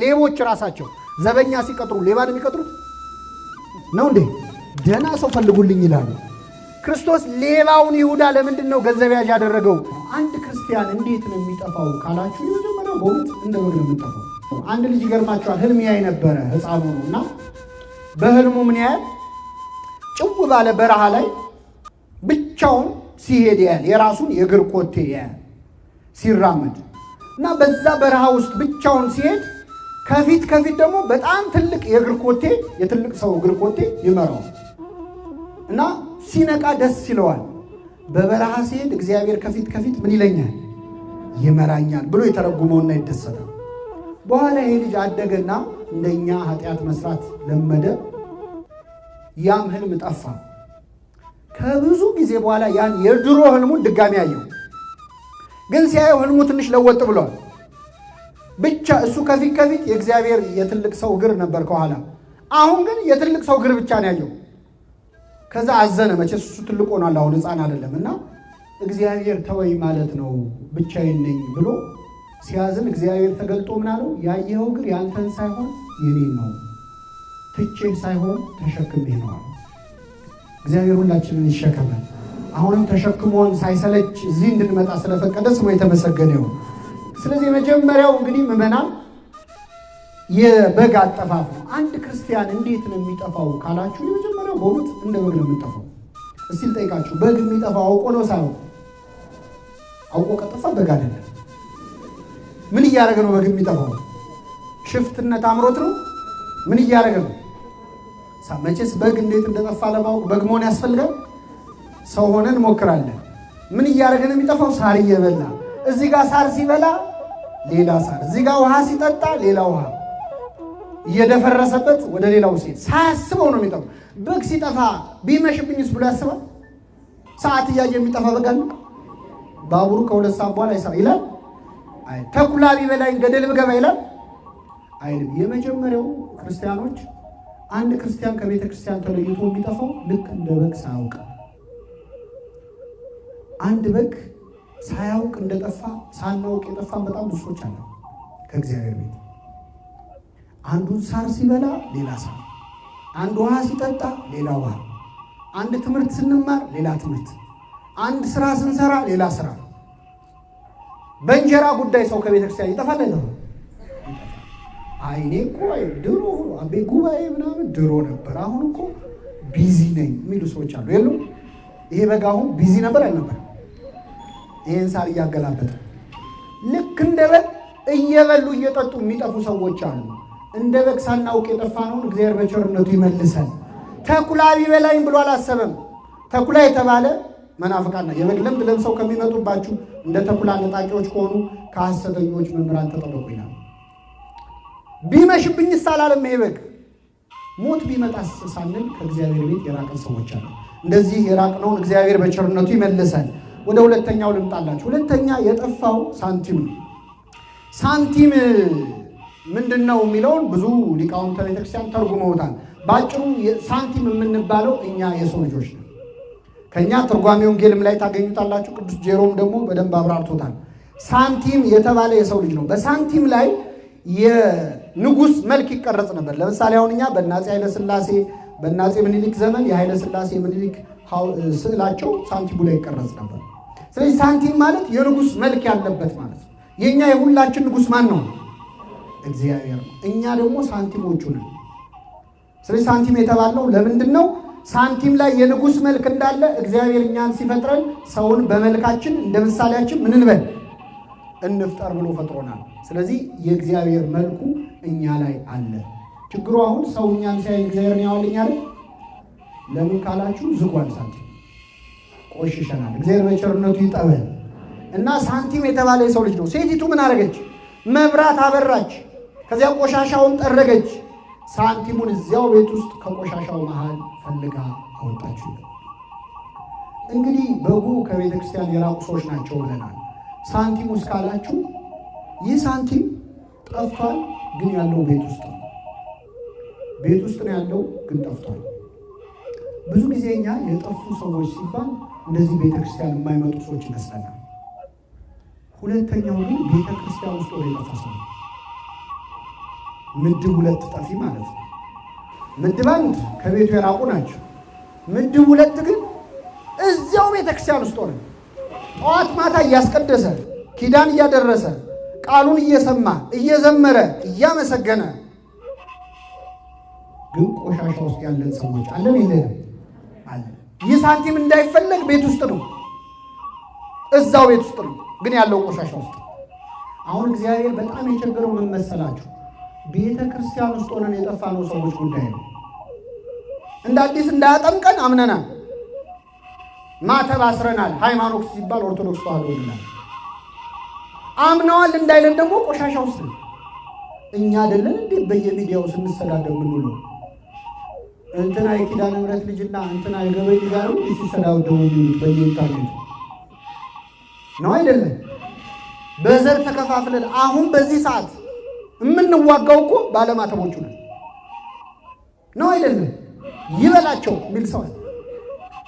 ሌቦች ራሳቸው ዘበኛ ሲቀጥሩ ሌባ ነው የሚቀጥሩት ነው እንዴ? ደህና ሰው ፈልጉልኝ ይላሉ። ክርስቶስ ሌባውን ይሁዳ ለምንድን ነው ገንዘብ ያዥ ያደረገው? አንድ ክርስቲያን እንዴት ነው የሚጠፋው ካላችሁ የመጀመሪያው በእውነት እንደ በግ ነው የሚጠፋው። አንድ ልጅ ይገርማቸዋል። ህልም ያይ ነበረ ህፃኑ ነው እና በህልሙ ምን ያህል ጭው ባለ በረሃ ላይ ብቻውን ሲሄድ ያህል የራሱን የእግር ኮቴ ያህል ሲራመድ እና በዛ በረሃ ውስጥ ብቻውን ሲሄድ ከፊት ደግሞ በጣም ትልቅ የእግር ኮቴ የትልቅ ሰው እግር ኮቴ ይመራው እና ሲነቃ ደስ ይለዋል። በበረሃ ሲሄድ እግዚአብሔር ከፊት ምን ይለኛል ይመራኛል ብሎ የተረጉመውና ይደሰታል። በኋላ ይሄ ልጅ አደገና እንደኛ ኃጢአት መስራት ለመደ። ያም ህልም ጠፋ። ከብዙ ጊዜ በኋላ ያን የድሮ ህልሙን ድጋሚ ያየው። ግን ሲያየው ህልሙ ትንሽ ለወጥ ብሏል። ብቻ እሱ ከፊት የእግዚአብሔር የትልቅ ሰው እግር ነበር ከኋላ። አሁን ግን የትልቅ ሰው እግር ብቻ ነው ያየው። ከዛ አዘነ። መቼስ እሱ ትልቅ ሆኗል፣ አሁን ህፃን አይደለም እና እግዚአብሔር ተወይ ማለት ነው ብቻዬን ነኝ ብሎ ሲያዝን እግዚአብሔር ተገልጦ ምን አለው? ያየኸው እግር ያንተን ሳይሆን የኔን ነው፣ ትቼህ ሳይሆን ተሸክሜ ነው አለ። እግዚአብሔር ሁላችንን ይሸከመን። አሁንም ተሸክሞን ሳይሰለች እዚህ እንድንመጣ ስለፈቀደ ስሙ የተመሰገነ ይሁን። ስለዚህ የመጀመሪያው እንግዲህ ምዕመናን የበግ አጠፋፍ ነው። አንድ ክርስቲያን እንዴት ነው የሚጠፋው ካላችሁ የመጀመሪያው በእውነት እንደ በግ ነው የሚጠፋው። እስቲ ልጠይቃችሁ፣ በግ የሚጠፋው አውቆ ነው ሳይሆን? አውቆ ከጠፋ በግ አይደለም። ምን እያደረገ ነው በግ የሚጠፋው? ሽፍትነት አምሮት ነው? ምን እያደረገ ነው? መቼስ በግ እንዴት እንደጠፋ ለማወቅ በግ መሆን ያስፈልጋል? ሰው ሆነን እንሞክራለን። ምን እያደረገ ነው የሚጠፋው? ሳር እየበላ እዚህ ጋር ሳር ሲበላ ሌላ ሳር፣ እዚህ ጋር ውሃ ሲጠጣ ሌላ ውሃ እየደፈረሰበት ወደ ሌላው ሲሄድ ሳያስበው ነው የሚጠፋው። በግ ሲጠፋ ቢመሽብኝስ ብሎ ያስባል? ሰዓት እያየ የሚጠፋ በግ አለ? ባቡሩ ከ2 ሰዓት በኋላ ይሰራ ይላል? አይ ተኩላ ቢበላኝ ገደል ብገባ ይላል? አይልም። የመጀመሪያው ክርስቲያኖች አንድ ክርስቲያን ከቤተ ክርስቲያን ተለይቶ የሚጠፋው ልክ እንደ በግ ሳያውቅ፣ አንድ በግ ሳያውቅ እንደጠፋ ሳናውቅ የጠፋን በጣም ብዙ ሰዎች አሉ ከእግዚአብሔር ቤት። አንዱን ሳር ሲበላ ሌላ ሳር፣ አንድ ውሃ ሲጠጣ ሌላ ውሃ፣ አንድ ትምህርት ስንማር ሌላ ትምህርት፣ አንድ ስራ ስንሰራ ሌላ ስራ። በእንጀራ ጉዳይ ሰው ከቤተ ክርስቲያን ይጠፋል አይደል? አይኔ እኮ ድሮ አቤ ጉባኤ ምናምን ድሮ ነበር፣ አሁን እኮ ቢዚ ነኝ የሚሉ ሰዎች አሉ የሉ? ይሄ በግ አሁን ቢዚ ነበር አልነበር? ይሄን ሳር እያገላበጠ ልክ እንደ በግ እየበሉ እየጠጡ የሚጠፉ ሰዎች አሉ። እንደ በግ ሳናውቅ የጠፋነውን እግዚአብሔር በቸርነቱ ይመልሰን። ተኩላ ቢበላኝ ብሎ አላሰበም። ተኩላ የተባለ መናፍቃና የበግ ለምድ ለብሰው ከሚመጡባችሁ እንደ ተኩላ ነጣቂዎች ከሆኑ ከሐሰተኞች መምህራን ተጠበቁ ይላል። ቢመሽብኝስ አላለም ይሄ በግ። ሞት ቢመጣስ ሳንል ከእግዚአብሔር ቤት የራቅን ሰዎች አሉ። እንደዚህ የራቅነውን እግዚአብሔር በቸርነቱ ይመልሰን። ወደ ሁለተኛው ልምጣላችሁ። ሁለተኛ የጠፋው ሳንቲም ነው። ሳንቲም ምንድን ነው የሚለውን ብዙ ሊቃውንተ ቤተክርስቲያን ተርጉመውታል። በአጭሩ ሳንቲም የምንባለው እኛ የሰው ልጆች ነው። ከእኛ ትርጓሜ ወንጌልም ላይ ታገኙታላችሁ። ቅዱስ ጄሮም ደግሞ በደንብ አብራርቶታል። ሳንቲም የተባለ የሰው ልጅ ነው። በሳንቲም ላይ የንጉሥ መልክ ይቀረጽ ነበር። ለምሳሌ አሁን እኛ በአፄ ኃይለ ሥላሴ በአፄ ምኒልክ ዘመን የኃይለ ሥላሴ ምኒልክ ስዕላቸው ሳንቲሙ ላይ ይቀረጽ ነበር። ስለዚህ ሳንቲም ማለት የንጉሥ መልክ ያለበት ማለት ነው። የእኛ የሁላችን ንጉሥ ማን ነው? እግዚአብሔር ነው። እኛ ደግሞ ሳንቲሞቹ ነን። ስለዚህ ሳንቲም የተባለው ለምንድን ነው? ሳንቲም ላይ የንጉሥ መልክ እንዳለ እግዚአብሔር እኛን ሲፈጥረን ሰውን በመልካችን እንደ ምሳሌያችን ምን እንበል እንፍጠር ብሎ ፈጥሮናል። ስለዚህ የእግዚአብሔር መልኩ እኛ ላይ አለ። ችግሩ አሁን ሰው እኛን ሲያይ እግዚአብሔርን ያዋልኛል ለምን ካላችሁ ዝጓል። ሳንቲም ቆሽሸናል። እግዚአብሔር በቸርነቱ ይጠበን እና ሳንቲም የተባለ የሰው ልጅ ነው። ሴቲቱ ምን አደረገች? መብራት አበራች። ከዚያ ቆሻሻውን ጠረገች። ሳንቲሙን እዚያው ቤት ውስጥ ከቆሻሻው መሃል ፈልጋ አወጣችው። እንግዲህ በጉ ከቤተ ክርስቲያን የራቁ ሰዎች ናቸው ብለናል። ሳንቲሙ እስካላችሁ ይህ ሳንቲም ጠፍቷል፣ ግን ያለው ቤት ውስጥ ነው። ቤት ውስጥ ነው ያለው፣ ግን ጠፍቷል። ብዙ ጊዜ እኛ የጠፉ ሰዎች ሲባል እንደዚህ ቤተ ክርስቲያን የማይመጡ ሰዎች ይመስለናል። ሁለተኛው ግን ቤተ ክርስቲያን ውስጥ ወደ የጠፋ ሰው ምድብ ሁለት ጠፊ ማለት ነው። ምድብ አንድ ከቤቱ የራቁ ናቸው። ምድብ ሁለት ግን እዚያው ቤተክርስቲያን ውስጥ ሆነ ጠዋት ማታ እያስቀደሰ ኪዳን እያደረሰ ቃሉን እየሰማ እየዘመረ እያመሰገነ ግን ቆሻሻ ውስጥ ያለን ሰዎች አለን የለንም? አለ። ይህ ሳንቲም እንዳይፈለግ ቤት ውስጥ ነው፣ እዛው ቤት ውስጥ ነው፣ ግን ያለው ቆሻሻ ውስጥ። አሁን እግዚአብሔር በጣም የቸገረው ምን መሰላችሁ? ቤተ ክርስቲያን ውስጥ ሆነን የጠፋነው ሰዎች ጉዳይ ነው። እንደ አዲስ እንዳያጠምቀን አምነናል፣ ማተብ አስረናል፣ ሃይማኖት ሲባል ኦርቶዶክስ ተዋህዶ ይላል። አምነዋል እንዳይለን ደግሞ ቆሻሻ ውስጥ ነው። እኛ አይደለን እንዴ በየሚዲያው ስንሰዳደብ ምን ነው? እንትና የኪዳነ ምሕረት ልጅና እንትና የገበይ ጋር ሲሰዳደቡ በየኢንተርኔቱ ነው አይደለም? በዘር ተከፋፍለን አሁን በዚህ ሰዓት የምንዋጋው እኮ ባለማተቦቹ ነው አይደለም? ይበላቸው የሚል ሰው አለ፣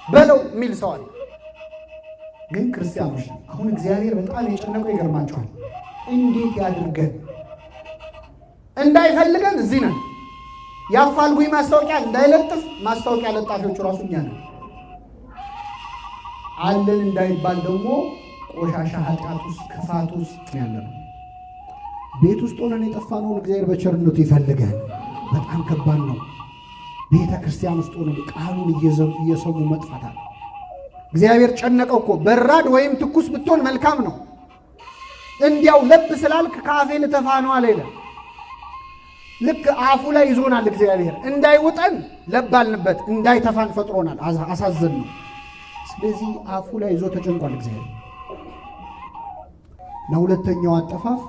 በለው የሚል ሰው አለ። ግን ክርስቲያኖች አሁን እግዚአብሔር በጣም የጨነቀው ይገርማቸዋል። እንዴት ያድርገን? እንዳይፈልገን እዚህ ነን። ያፋልጉኝ ማስታወቂያ እንዳይለጥፍ ማስታወቂያ ለጣፊዎቹ ራሱ እኛ ነን። አለን እንዳይባል ደግሞ ቆሻሻ ኃጢአት ውስጥ ክፋት ውስጥ ያለ ነው። ቤት ውስጥ ሆነን የጠፋነውን እግዚአብሔር በቸርነቱ ይፈልገን። በጣም ከባድ ነው። ቤተ ክርስቲያን ውስጥ ሆነን ቃሉን እየሰሙ መጥፋታል። እግዚአብሔር ጨነቀው እኮ። በራድ ወይም ትኩስ ብትሆን መልካም ነው። እንዲያው ለብ ስላልክ ከአፌ ልተፋ ነው አለ። ልክ አፉ ላይ ይዞናል እግዚአብሔር። እንዳይውጠን ለብ አልንበት፣ እንዳይተፋን ፈጥሮናል። አሳዘን ነው። ስለዚህ አፉ ላይ ይዞ ተጨንቋል እግዚአብሔር። ለሁለተኛው አጠፋፍ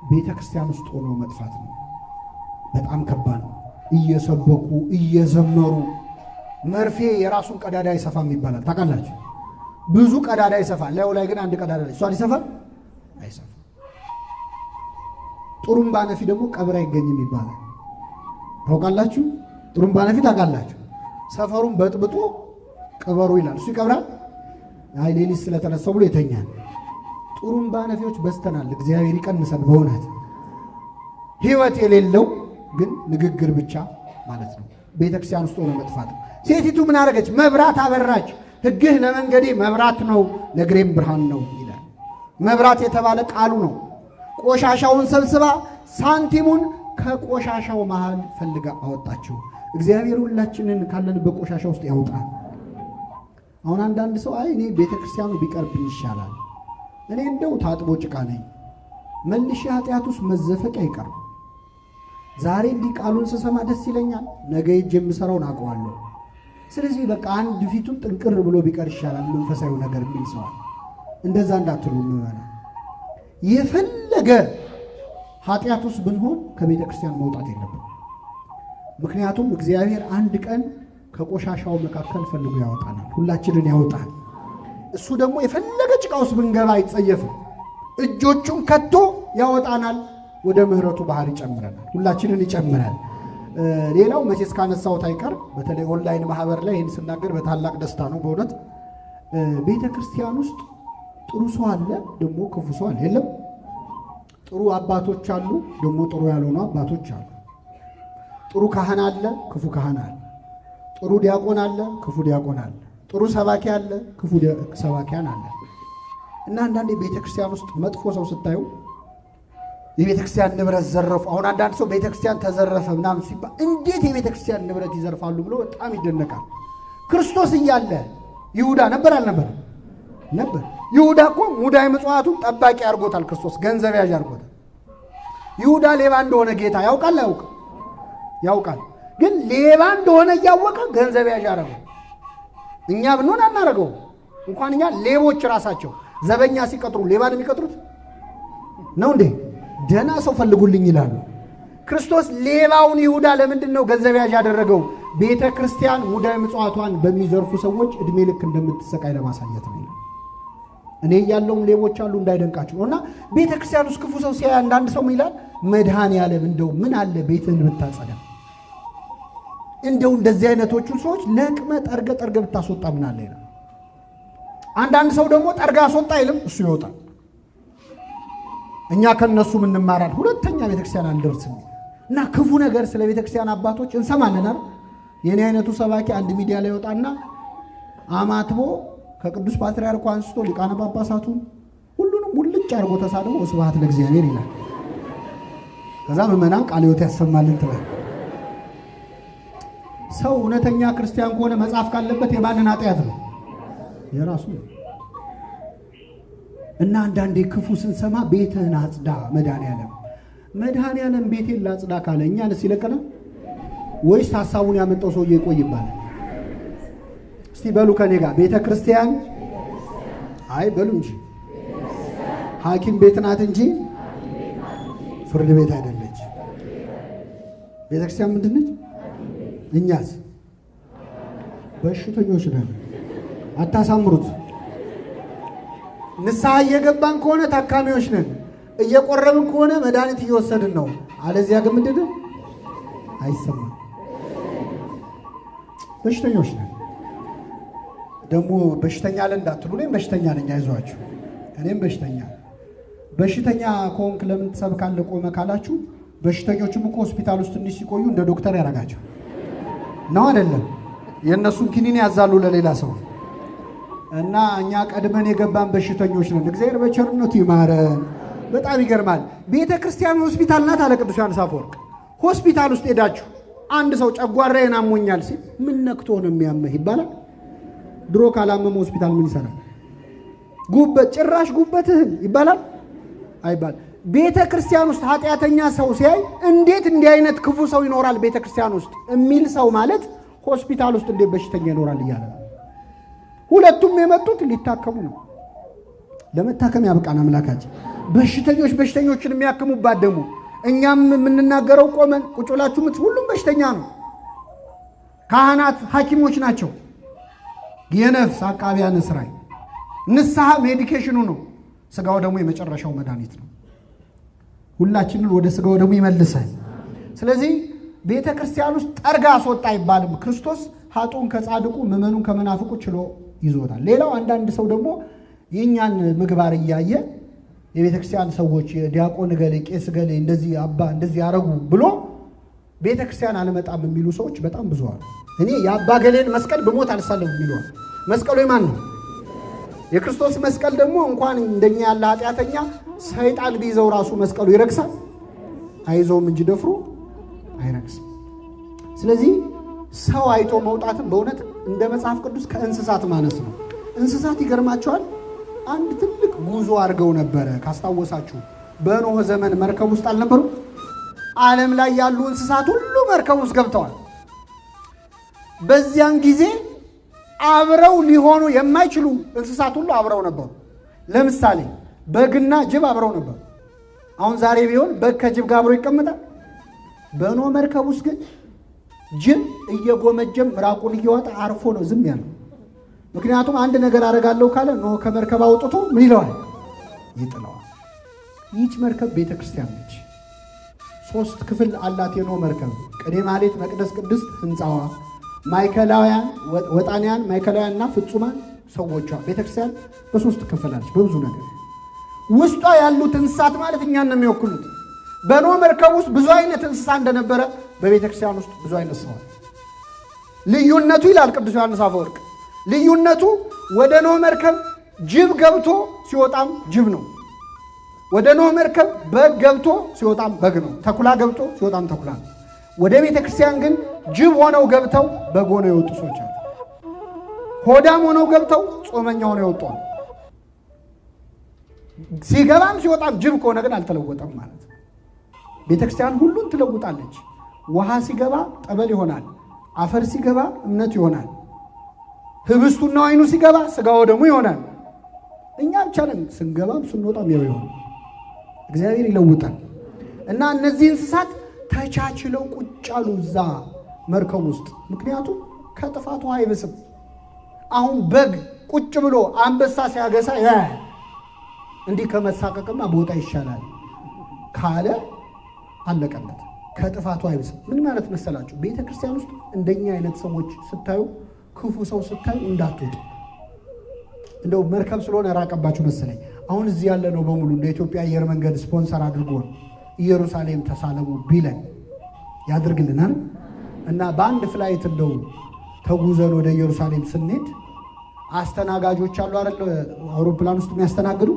ቤተ ክርስቲያን ውስጥ ሆኖ መጥፋት ነው። በጣም ከባድ ነው። እየሰበኩ እየዘመሩ መርፌ የራሱን ቀዳዳ ይሰፋም ይባላል። ታውቃላችሁ? ብዙ ቀዳዳ ይሰፋል፣ ላዩ ላይ ግን አንድ ቀዳዳ ላይ እሷን ይሰፋል አይሰፋም። ጥሩምባ ነፊ ደግሞ ቀብር አይገኝም ይባላል። ታውቃላችሁ? ጥሩምባ ነፊ ታውቃላችሁ? ሰፈሩን በጥብጦ ቀበሩ ይላል። እሱ ይቀብራል? አይ ሌሊት ስለተነሳው ብሎ ይተኛል። ጥሩምባ ነፊዎች በስተናል። እግዚአብሔር ይቀንሰን በእውነት። ህይወት የሌለው ግን ንግግር ብቻ ማለት ነው። ቤተክርስቲያን ውስጥ ሆነ መጥፋት ነው። ሴቲቱ ምን አደረገች? መብራት አበራች። ሕግህ ለመንገዴ መብራት ነው ለእግሬም ብርሃን ነው ይላል። መብራት የተባለ ቃሉ ነው። ቆሻሻውን ሰብስባ ሳንቲሙን ከቆሻሻው መሃል ፈልጋ አወጣችው። እግዚአብሔር ሁላችንን ካለንበት ቆሻሻ ውስጥ ያውጣል። አሁን አንዳንድ ሰው አይ እኔ ቤተክርስቲያኑ ቢቀርብኝ ይሻላል፣ እኔ እንደው ታጥቦ ጭቃ ነኝ፣ መልሼ ኃጢአት ውስጥ መዘፈቅ አይቀርም። ዛሬ እንዲህ ቃሉን ስሰማ ደስ ይለኛል፣ ነገ ሄጄ የምሰራውን አውቀዋለሁ። ስለዚህ በቃ አንድ ፊቱን ጥንቅር ብሎ ቢቀር ይሻላል መንፈሳዊ ነገር የሚል ሰው። እንደዛ እንዳትሉ ምዕመናን። የፈለገ ኃጢአት ውስጥ ብንሆን ከቤተ ክርስቲያን መውጣት የለብን። ምክንያቱም እግዚአብሔር አንድ ቀን ከቆሻሻው መካከል ፈልጎ ያወጣናል፣ ሁላችንን ያወጣል። እሱ ደግሞ የፈለገ ጭቃ ውስጥ ብንገባ አይጸየፍም። እጆቹን ከቶ ያወጣናል፣ ወደ ምሕረቱ ባህር ይጨምረናል፣ ሁላችንን ይጨምራል። ሌላው መቼስ ካነሳሁት አይቀር በተለይ ኦንላይን ማህበር ላይ ይህን ስናገር በታላቅ ደስታ ነው በእውነት። ቤተ ክርስቲያን ውስጥ ጥሩ ሰው አለ፣ ደግሞ ክፉ ሰው አለ። የለም ጥሩ አባቶች አሉ፣ ደግሞ ጥሩ ያልሆኑ አባቶች አሉ። ጥሩ ካህን አለ፣ ክፉ ካህን አለ። ጥሩ ዲያቆን አለ፣ ክፉ ዲያቆን አለ። ጥሩ ሰባኪ አለ፣ ክፉ ሰባኪያን አለ። እና አንዳንዴ ቤተ ክርስቲያን ውስጥ መጥፎ ሰው ስታዩ የቤተ ክርስቲያን ንብረት ዘረፉ። አሁን አንዳንድ ሰው ቤተ ክርስቲያን ተዘረፈ ምናምን ሲባል እንዴት የቤተ ክርስቲያን ንብረት ይዘርፋሉ ብሎ በጣም ይደነቃል። ክርስቶስ እያለ ይሁዳ ነበር አልነበር? ነበር። ይሁዳ እኮ ሙዳይ ምጽዋቱን ጠባቂ አድርጎታል። ክርስቶስ ገንዘብ ያዥ አድርጎታል። ይሁዳ ሌባ እንደሆነ ጌታ ያውቃል አያውቅም? ያውቃል። ግን ሌባ እንደሆነ እያወቀ ገንዘብ ያዥ አደረገው። እኛ ብንሆን አናደርገው። እንኳን እኛ ሌቦች ራሳቸው ዘበኛ ሲቀጥሩ ሌባን የሚቀጥሩት ነው እንዴ? ደህና ሰው ፈልጉልኝ ይላሉ። ክርስቶስ ሌባውን ይሁዳ ለምንድን ነው ገንዘብ ያዥ ያደረገው? ቤተ ክርስቲያን ሙዳይ ምጽዋቷን በሚዘርፉ ሰዎች ዕድሜ ልክ እንደምትሰቃይ ለማሳየት ነው። እኔ ያለውም ሌቦች አሉ እንዳይደንቃችሁ ነው። እና ቤተ ክርስቲያን ውስጥ ክፉ ሰው ሲያይ አንዳንድ ሰው ይላል መድኃኔዓለም እንደው ምን አለ ቤትህን ብታጸዳ፣ እንደው እንደዚህ አይነቶቹን ሰዎች ለቅመ ጠርገ ብታስወጣ ምን አለ ይላል። አንዳንድ ሰው ደግሞ ጠርጋ አስወጣ አይልም፣ እሱ ይወጣል። እኛ ከነሱ ምን እንማራለን? ሁለተኛ ቤተክርስቲያን አንደርስም። እና ክፉ ነገር ስለ ቤተክርስቲያን አባቶች እንሰማለን አይደል? የኔ አይነቱ ሰባኪ አንድ ሚዲያ ላይ ወጣና አማትቦ ከቅዱስ ፓትርያርኩ አንስቶ ሊቃነ ጳጳሳቱ ሁሉንም ሙልጭ አድርጎ ተሳድቦ ስብሐት ለእግዚአብሔር ይላል። ከዛ ምዕመናን ቃለ ሕይወት ያሰማልን ትበል። ሰው እውነተኛ ክርስቲያን ከሆነ መጽሐፍ ካለበት የማንን ኃጢአት ነው? የራሱ ነው። እና አንዳንዴ ክፉ ስንሰማ ቤትህን አጽዳ መድኃኔዓለም ቤቴን ላጽዳ ካለ እኛንስ ይለቀናል ወይስ ሐሳቡን ያመጣው ሰውዬ ይቆይ ይባላል? እስቲ በሉ ከኔ ጋር ቤተ ክርስቲያን አይ በሉ እንጂ ሐኪም ቤት ናት እንጂ ፍርድ ቤት አይደለች። ቤተ ክርስቲያን ምንድን ነች? እኛስ በሽተኞች ነን። አታሳምሩት። ንስሐ እየገባን ከሆነ ታካሚዎች ነን። እየቆረብን ከሆነ መድኃኒት እየወሰድን ነው። አለዚያ ግን ምንድን ነው? አይሰማም። በሽተኞች ነን። ደግሞ በሽተኛ አለ እንዳትሉ፣ እኔም በሽተኛ ነኝ። አይዟችሁ፣ እኔም በሽተኛ ከሆንክ ለምን ትሰብካለህ ቆመ ካላችሁ፣ በሽተኞችም እኮ ሆስፒታል ውስጥ ትንሽ ሲቆዩ እንደ ዶክተር ያደርጋቸው ነው አይደለም? የእነሱን ኪኒን ያዛሉ ለሌላ ሰው እና እኛ ቀድመን የገባን በሽተኞች ነን። እግዚአብሔር በቸርነቱ ይማረን። በጣም ይገርማል። ቤተ ክርስቲያን ሆስፒታል ናት አለ ቅዱስ ዮሐንስ አፈወርቅ። ሆስፒታል ውስጥ ሄዳችሁ አንድ ሰው ጨጓራዬን አሞኛል ሲል ምን ነክቶ ነው የሚያመህ ይባላል? ድሮ ካላመመ ሆስፒታል ምን ይሰራል? ጉበት ጭራሽ ጉበትህን ይባላል አይባል። ቤተ ክርስቲያን ውስጥ ኃጢአተኛ ሰው ሲያይ እንዴት እንዲህ አይነት ክፉ ሰው ይኖራል ቤተ ክርስቲያን ውስጥ የሚል ሰው ማለት ሆስፒታል ውስጥ እንዴት በሽተኛ ይኖራል እያለ ነው። ሁለቱም የመጡት ሊታከሙ ነው። ለመታከም ያብቃን አምላካችን። በሽተኞችን የሚያክሙባት ደግሞ እኛም የምንናገረው ቆመን ቁጭ ብላችሁ ሁሉም በሽተኛ ነው። ካህናት ሐኪሞች ናቸው። የነፍስ አቃቢያነ ሥራይ ንስሐ ሜዲኬሽኑ ነው። ስጋው ደግሞ የመጨረሻው መድኃኒት ነው። ሁላችንን ወደ ስጋው ደግሞ ይመልሳል። ስለዚህ ቤተ ክርስቲያን ውስጥ ጠርጋ አስወጣ አይባልም። ክርስቶስ ኃጥኡን ከጻድቁ ምዕመኑን ከመናፍቁ ችሎ ይዞታል። ሌላው አንዳንድ ሰው ደግሞ የእኛን ምግባር እያየ የቤተ ክርስቲያን ሰዎች ዲያቆን ገሌ ቄስ ገሌ እንደዚህ አባ እንደዚህ ያረጉ ብሎ ቤተ ክርስቲያን አልመጣም የሚሉ ሰዎች በጣም ብዙ አሉ። እኔ የአባ ገሌን መስቀል ብሞት አልሳለም የሚለዋል። መስቀሉ የማን ነው? የክርስቶስ መስቀል ደግሞ እንኳን እንደኛ ያለ ኃጢአተኛ ሰይጣን ቢይዘው ራሱ መስቀሉ ይረክሳል? አይዞውም እንጂ ደፍሮ አይረክስም። ስለዚህ ሰው አይቶ መውጣትም በእውነት እንደ መጽሐፍ ቅዱስ ከእንስሳት ማነስ ነው። እንስሳት ይገርማቸዋል። አንድ ትልቅ ጉዞ አድርገው ነበረ። ካስታወሳችሁ በኖህ ዘመን መርከብ ውስጥ አልነበሩ? ዓለም ላይ ያሉ እንስሳት ሁሉ መርከብ ውስጥ ገብተዋል። በዚያን ጊዜ አብረው ሊሆኑ የማይችሉ እንስሳት ሁሉ አብረው ነበሩ። ለምሳሌ በግና ጅብ አብረው ነበሩ። አሁን ዛሬ ቢሆን በግ ከጅብ ጋር አብሮ ይቀመጣል? በኖህ መርከብ ውስጥ ግን ጅብ እየጎመጀም ምራቁን እየዋጠ አርፎ ነው ዝም ያለው። ምክንያቱም አንድ ነገር አደርጋለሁ ካለ ኖህ ከመርከብ አውጥቶ ምን ይለዋል? ይጥለዋል። ይህች መርከብ ቤተ ክርስቲያን ነች። 3 ክፍል አላት የኖህ መርከብ። ቅኔ ማኅሌት፣ መቅደስ ቅድስት ህንፃዋ፣ ማዕከላውያን ወጣንያን፣ ማዕከላውያንና ፍጹማን ሰዎቿ። ቤተ ክርስቲያን በ3 ክፍል አለች። በብዙ ነገር ውስጧ ያሉት እንስሳት ማለት እኛን ነው የሚወክሉት። በኖህ መርከብ ውስጥ ብዙ አይነት እንስሳ እንደነበረ በቤተ ክርስቲያን ውስጥ ብዙ አይነት ሰው። ልዩነቱ ይላል ቅዱስ ዮሐንስ አፈወርቅ፣ ልዩነቱ ወደ ኖህ መርከብ ጅብ ገብቶ ሲወጣም ጅብ ነው። ወደ ኖህ መርከብ በግ ገብቶ ሲወጣም በግ ነው። ተኩላ ገብቶ ሲወጣም ተኩላ ነው። ወደ ቤተ ክርስቲያን ግን ጅብ ሆነው ገብተው በግ ሆነው የወጡ ሰዎች አሉ። ሆዳም ሆነው ገብተው ጾመኛ ሆነው የወጡ አሉ። ሲገባም ሲወጣም ጅብ ከሆነ ግን አልተለወጠም ማለት ነው። ቤተ ክርስቲያን ሁሉን ትለውጣለች። ውሃ ሲገባ ጠበል ይሆናል። አፈር ሲገባ እምነት ይሆናል። ህብስቱና ወይኑ ሲገባ ስጋው ደግሞ ይሆናል። እኛ ብቻ ነን ስንገባም ስንወጣም ያው ይሆናል። እግዚአብሔር ይለውጣል። እና እነዚህ እንስሳት ተቻችለው ቁጭ አሉ እዛ መርከብ ውስጥ። ምክንያቱም ከጥፋቱ አይብስም። አሁን በግ ቁጭ ብሎ አንበሳ ሲያገሳ እንዲህ ከመሳቀቅማ ቦታ ይሻላል ካለ አለቀለት። ከጥፋቱ አይብስም። ምን ማለት መሰላችሁ? ቤተ ክርስቲያን ውስጥ እንደኛ አይነት ሰዎች ስታዩ፣ ክፉ ሰው ስታዩ እንዳትወጡ። እንደው መርከብ ስለሆነ ራቀባችሁ መሰለኝ። አሁን እዚህ ያለ ነው በሙሉ እንደ ኢትዮጵያ አየር መንገድ ስፖንሰር አድርጎ ኢየሩሳሌም ተሳለሙ ቢለን ያድርግልናል። እና በአንድ ፍላይት እንደው ተጉዘን ወደ ኢየሩሳሌም ስንሄድ አስተናጋጆች አሉ አይደል? አውሮፕላን ውስጥ የሚያስተናግዱ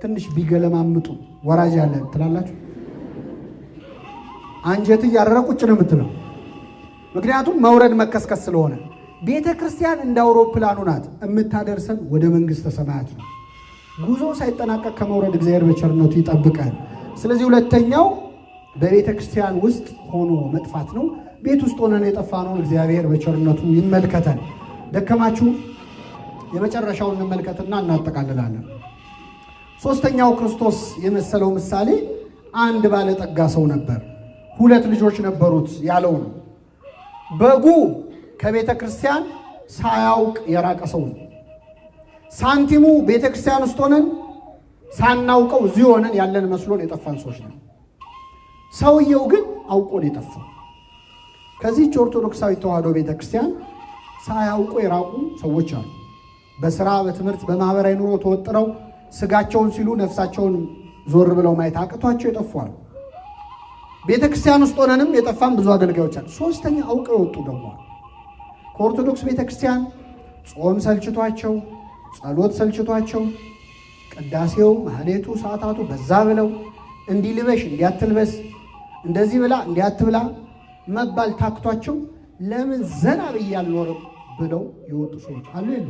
ትንሽ ቢገለማምጡ ወራጅ አለ ትላላችሁ። አንጀት እያረረ ቁጭ ነው የምትለው። ምክንያቱም መውረድ መከስከስ ስለሆነ ቤተ ክርስቲያን እንደ አውሮፕላኑ ናት። የምታደርሰን ወደ መንግሥተ ሰማያት ነው። ጉዞ ሳይጠናቀቅ ከመውረድ እግዚአብሔር በቸርነቱ ይጠብቃል። ስለዚህ ሁለተኛው በቤተ ክርስቲያን ውስጥ ሆኖ መጥፋት ነው። ቤት ውስጥ ሆነን የጠፋነውን እግዚአብሔር በቸርነቱ ይመልከተን። ደከማችሁ? የመጨረሻውን እንመልከትና እናጠቃልላለን። ሦስተኛው ክርስቶስ የመሰለው ምሳሌ አንድ ባለጠጋ ሰው ነበር፣ 2 ልጆች ነበሩት ያለው ነው። በጉ ከቤተ ክርስቲያን ሳያውቅ የራቀ ሰው ነው። ሳንቲሙ ቤተ ክርስቲያን ውስጥ ሆነን ሳናውቀው እዚህ ሆነን ያለን መስሎን የጠፋን ሰዎች ነው። ሰውየው ግን አውቆ ነው የጠፋው። ከዚህች ኦርቶዶክሳዊ ተዋሕዶ ቤተ ክርስቲያን ሳያውቁ የራቁ ሰዎች አሉ። በስራ በትምህርት በማህበራዊ ኑሮ ተወጥረው ስጋቸውን ሲሉ ነፍሳቸውን ዞር ብለው ማየት አቅቷቸው የጠፋሉ። ቤተ ክርስቲያን ውስጥ ሆነንም የጠፋን ብዙ አገልጋዮች አሉ። ሶስተኛ አውቀው የወጡ ደግሞ ከኦርቶዶክስ ቤተ ክርስቲያን ጾም ሰልችቷቸው፣ ጸሎት ሰልችቷቸው፣ ቅዳሴው ማህሌቱ ሰዓታቱ በዛ ብለው እንዲህ ልበሽ እንዲያትልበስ እንደዚህ ብላ እንዲያትብላ መባል ታክቷቸው ለምን ዘና ብዬ አልኖርም ብለው የወጡ ሰዎች አሉ የሉ?